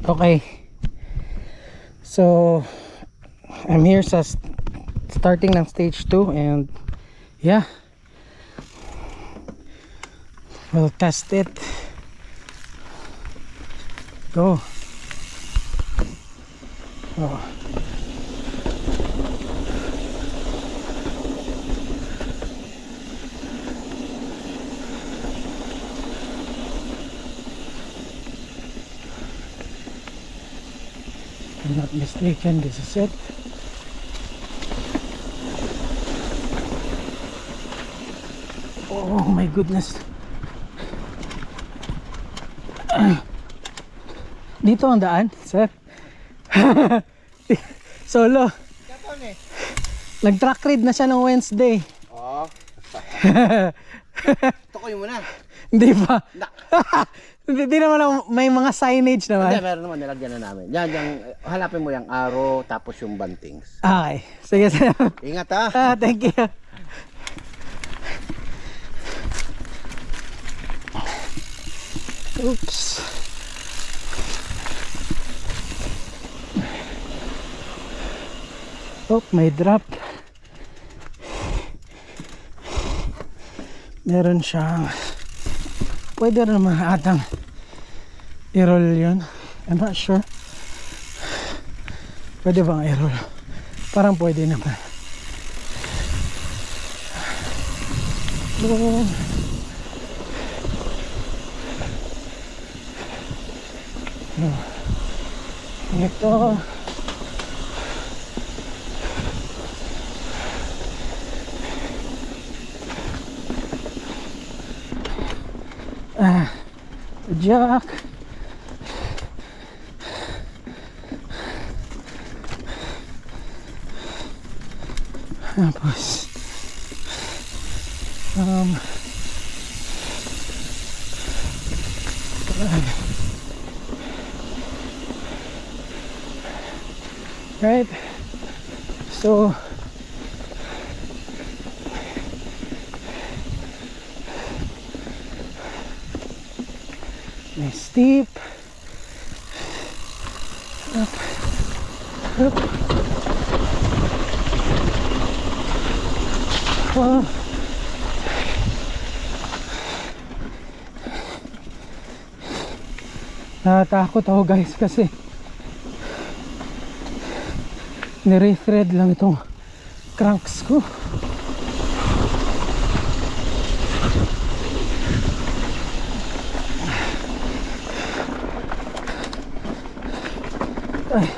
Okay. So I'm here sa starting ng stage 2 and yeah, we'll test it. Go. Oh. If I'm not mistaken, this is it. Oh my goodness. Dito ang daan, sir. Solo. Nag-track ride na siya ng Wednesday. Oo. Tukoy mo na. Hindi pa. Hindi naman ako, may mga signage naman. Hindi, meron naman, nilagyan na namin. Yan, hanapin mo yung arrow, tapos yung bantings. Okay. Sige, sir. Ingat ha. Thank you. Oops. Oh, may drop. Meron siyang, pwede naman atang i-roll yun. I'm not sure. Pwede bang i-roll? Parang pwede naman. Oh. Ito. Jack. Tapos right, so may steep up, up. Oh. Natatakot ako guys kasi nire-thread lang itong cranks ko. Ay,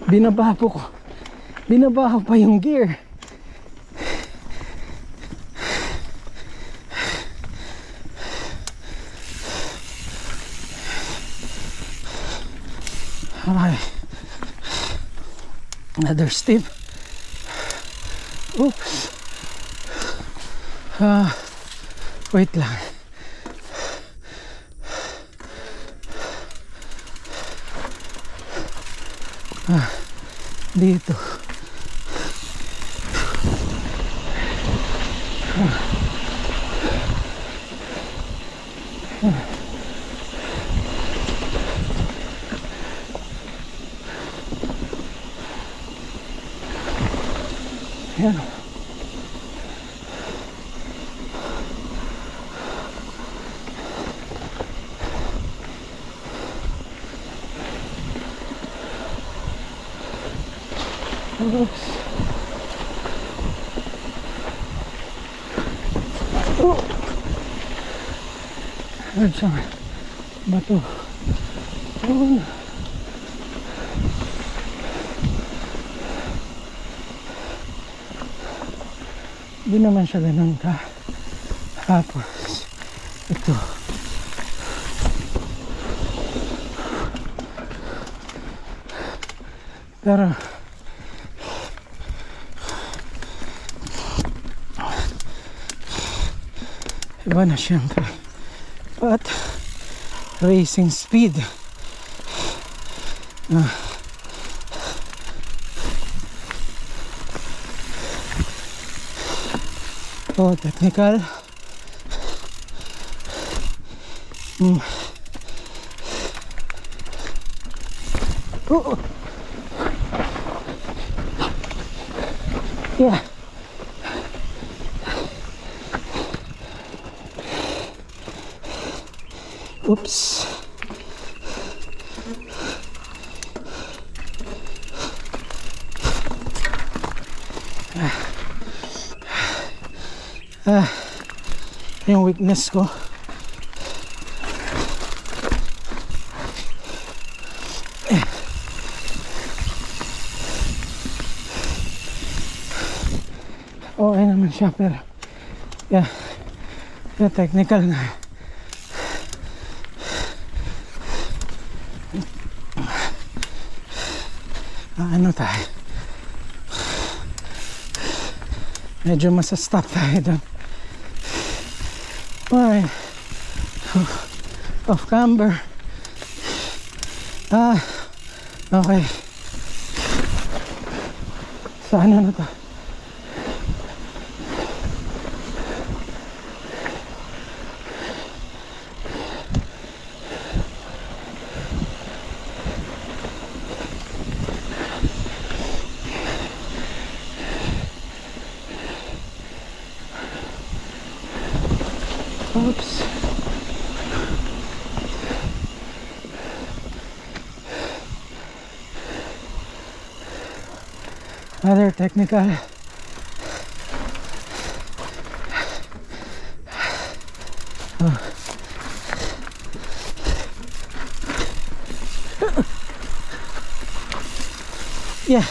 binabaho pa yung gear. Okay. Another steep. Oops. Wait lang. Dito. Yan. Oops. Oh. Ano siyang bato? Oh. Hindi naman siya ganun ka. Tapos ito. Pero iba na siyempre. But racing speed. Oh, technical. Ooh. Yeah. Oops. Yung weakness ko. Okay naman siya pero yeah, technical na. Ano tayo? Medyo masastop tayo doon. Why? Off camber. Okay. Saan na to? Oops. Another technical. Oh. Yeah.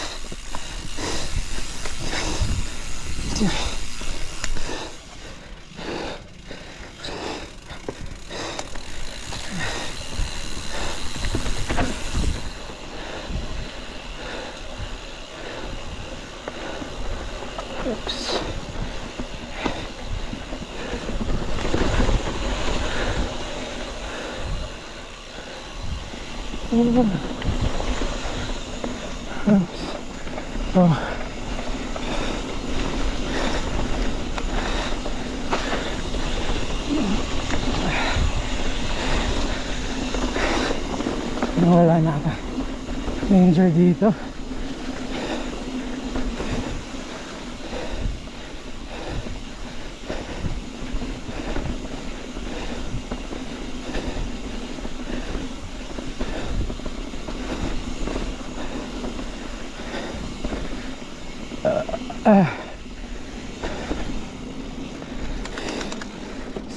Oops. Oh. Wala na ata danger dito.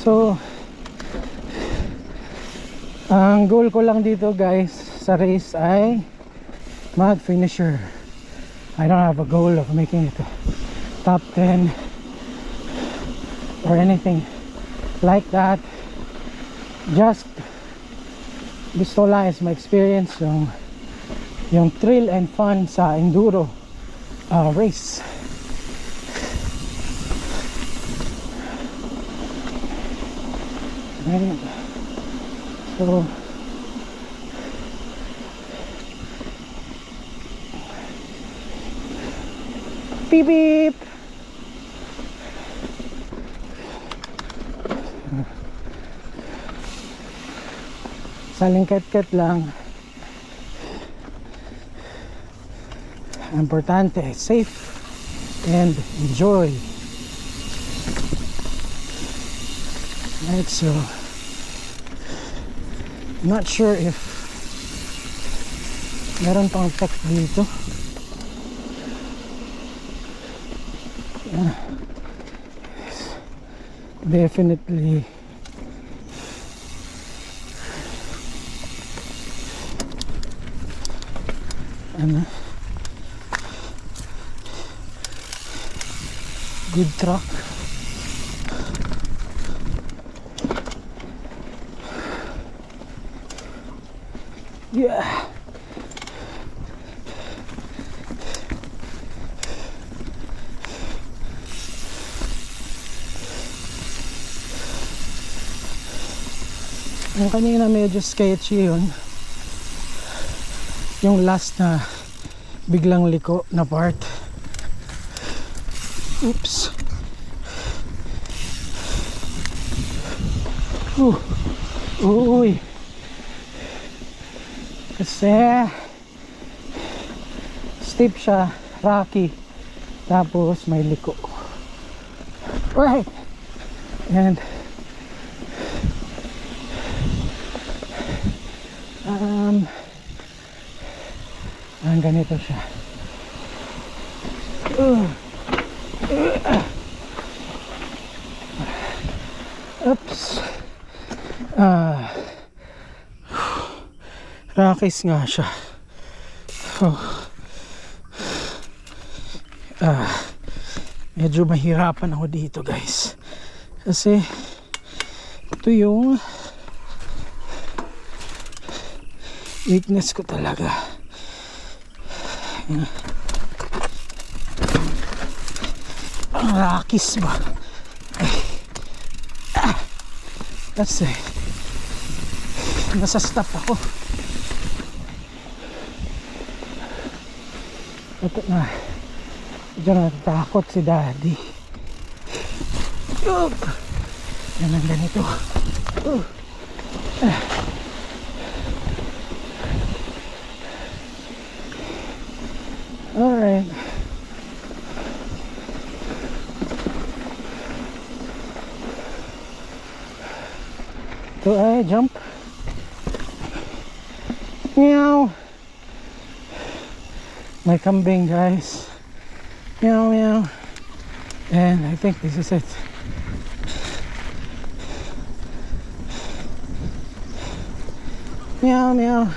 So ang goal ko lang dito guys sa race ay mag finisher. I don't have a goal of making it top 10 or anything like that. Just gusto lang is ma-experience yung thrill and fun sa enduro race. And so beep beep. Saling ket-ket lang. Importante, safe and enjoy. Right, so not sure if meron pang text dito. Definitely good truck. Yeah. Yung kanina medyo sketchy yun. Yung last na biglang liko na part. Oops. Uy. Kasi steep siya, rocky, tapos may liko. Right. And ganito siya. Oops. Rockies nga siya. Medyo mahirapan ako dito, guys, kasi ito yung weakness ko talaga. Ang Rockies ba? Kasi nasa stop ako. Ito na, diyan natatakot si daddy. Yan ang ganito. Alright. So I jump. Meow. My kambing, guys. Meow meow. And I think this is it. Meow meow.